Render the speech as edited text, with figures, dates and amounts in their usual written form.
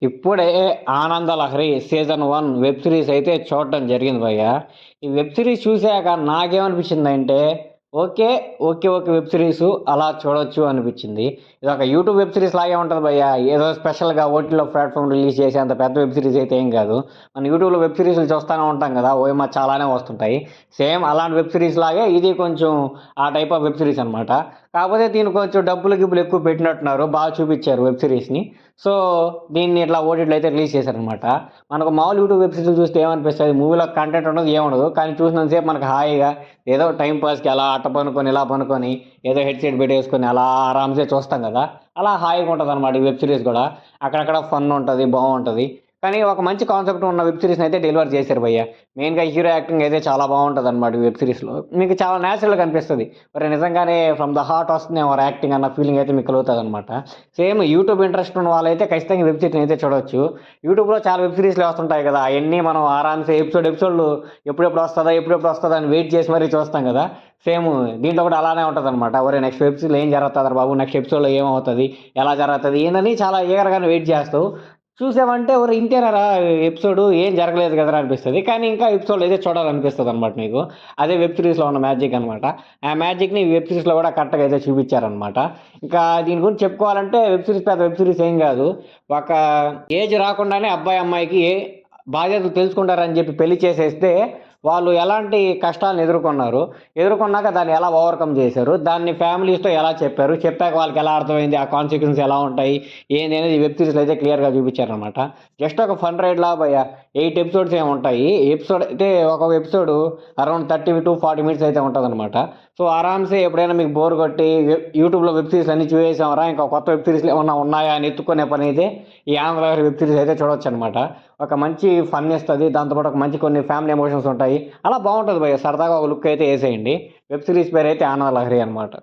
ఇప్పుడే 'Ananda Lahari' season 1 web series అయితే చూడటం జరిగింది భయ్య. ఈ వెబ్ సిరీస్ చూసాక నాకేమనిపించిందంటే, ఓకే. ఓకే. వెబ్ సిరీసు అలా చూడొచ్చు అనిపించింది. ఇదొక యూట్యూబ్ వెబ్ సిరీస్ లాగే ఉంటది భయ్య. ఏదో స్పెషల్‌గా ఓటీటీలో ప్లాట్‌ఫార్మ్ రిలీజ్ చేసేంత పెద్ద వెబ్ సిరీస్ అయితే ఏం కాదు. మనం యూట్యూబ్‌లో వెబ్ సిరీస్‌లు చూస్తానే ఉంటాం కదా! ఓయమ్మ చాలానే వస్తుంటాయి. సేమ్ అలాంటి వెబ్ సిరీస్ లాగే ఇది కొంచెం ఆ టైప్ ఆఫ్ వెబ్ సిరీస్ అనమాట. కాకపోతే దీనికి కొంచెం డబ్బులు గిబ్బులు ఎక్కువ పెట్టినట్టున్నారు. బాగా చూపిచ్చారు వెబ్ సిరీస్‌ని. సో, దీన్ని ఇట్లా ఓటీటీలో అయితే రిలీజ్ చేశారనమాట. మనకు మామూలు యూట్యూబ్ వెబ్ సిరీస్‌లు చూస్తే ఏమనిపిస్తది, మూవీలో కంటెంట్ ఉండదు, ఏముండదు. కానీ చూసినంత సేపు మనకు హాయిగా ఏదో టైమ్ పాస్‌కి అలా అట్ట పనుకొని, ఇలా పనుకొని, ఏదో హెడ్‌సెట్ పెట్టేసుకొని అలా ఆరాంసే చూస్తాం గదా! అలా హాయిగా ఉంటదనమాట ఈ వెబ్ సిరీస్ గూడా. అక్కడక్కడ ఫన్ ఉంటది, బావుంటది. కానీ ఒక మంచి కాన్సెప్ట్ ఉన్న వెబ్ సిరీస్‌నయితే డెలివర్ చేశారు భయ్య. మెయిన్‌గా హీరో యాక్టింగ్ అయితే చాలా బావుంటదనమాట ఈ వెబ్ సిరీస్‌లో. మీకు చాలా నేచురల్‌గా అనిపిస్తది. ఒరేయ్! నిజంగానే ఫ్రమ్ ద హార్ట్ వస్తుందేమో వారి యాక్టింగ్ అన్న ఫీలింగ్ అయితే మీకు కలుగుతదనమాట. సేమ్ యూట్యూబ్ ఇంట్రెస్ట్ ఉన్న వాళ్ళైతే ఖచ్చితంగా వెబ్ సిరీస్‌ని అయితే చూడొచ్చు. యూట్యూబ్‌లో చాలా వెబ్ సిరీస్‌లు వస్తుంటాయి కదా! అయన్నీ మనం ఆరాంసే ఎపిసోడ్‌లు ఎప్పుడెప్పుడు వస్తదా అని వెయిట్ చేసి మరీ చూస్తాం గదా! సేమ్ దీంట్లో కూడా అలానే ఉంటదనమాట. ఒరేయ్! నెక్స్ట్ ఎపిసోడ్‌లో ఏం జరగతదిరా బాబు? నెక్స్ట్ ఎపిసోడ్‌లో ఏమవుతది? ఎలా జరగతది? ఏందని చాలా ఈగర్‌గానే వెయిట్ చేస్తావు. చూసామంటే ఒరేయ్! ఇంతేనారా ఎపిసోడు ఏం జరగలేదు కదరా అనిపిస్తది. కానీ ఇంకా ఎపిసోడ్‌లు అయితే చూడాలనిపిస్తదనమాట మీకు. అదే వెబ్ సిరీస్‌లో ఉన్న మ్యాజిక్ అనమాట. ఆ మ్యాజిక్‌ని వెబ్ సిరీస్‌లో కూడా కరెక్ట్‌గా అయితే చూపిచ్చారనమాట. ఇంకా దీని గురించి చెప్పుకోవాలంటే వెబ్ సిరీస్ పెద్ద వెబ్ సిరీస్ ఏం గాదు. ఒక ఏజ్ రాకుండానే అబ్బాయి, అమ్మాయికి బాధ్యతలు తెలుసుకుంటారని జెప్పి పెళ్లి చేసేస్తే, వాళ్ళు ఎలాంటి కష్టాలను ఎదుర్కొన్నారు, ఎదుర్కొన్నాక దాన్ని ఎలా ఓవర్‌కమ్ జేశారు, దాన్ని ఫ్యామిలీస్‌తో ఎలా చెప్పారు, చెప్పాక వాళ్ళకెలా అర్థమైంది, ఆ కాన్సిక్వెన్సెస్ ఎలా ఉంటాయి, ఏంది అనేది ఈ వెబ్ సీరీస్‌లో అయితే క్లియర్‌గా చూపిచ్చారనమాట. జస్ట్ ఒక ఫన్ రైడ్‌లా భయ్య 8 ఎపిసోడ్స్ ఏమో ఉంటాయి. ఎపిసోడ్ అయితే ఒక్కొక్క ఎపిసోడు అరౌండ్ 30-40 మినిట్స్ అయితే ఉంటదనమాట. సో, ఆరామ్‌సే ఎప్పుడైనా మీకు బోర్ కొట్టి యూట్యూబ్‌లో వెబ్ సీరీస్‌లు అన్నీ చూసేసాంరా, ఇంకా కొత్త వెబ్ సీరీస్‌లు ఏమన్నా ఉన్నాయా అని ఎతుక్కునే పనైతే ఈ 'ఆంధ్ర' వెబ్ సీరీస్ అయితే చూడొచ్చనమాట. ఒక మంచి ఫన్ ఇస్తది. దాంతో పాటు ఒక మంచి కొన్ని ఫ్యామిలీ ఎమోషన్స్ ఉంటాయి. అలా బావుంటది భయ్య. సరదాగా ఒక లుక్ అయితే ఏసేయండి. వెబ్ సీరీస్ పేరైతే 'ఆనంద లహరి' అనమాట.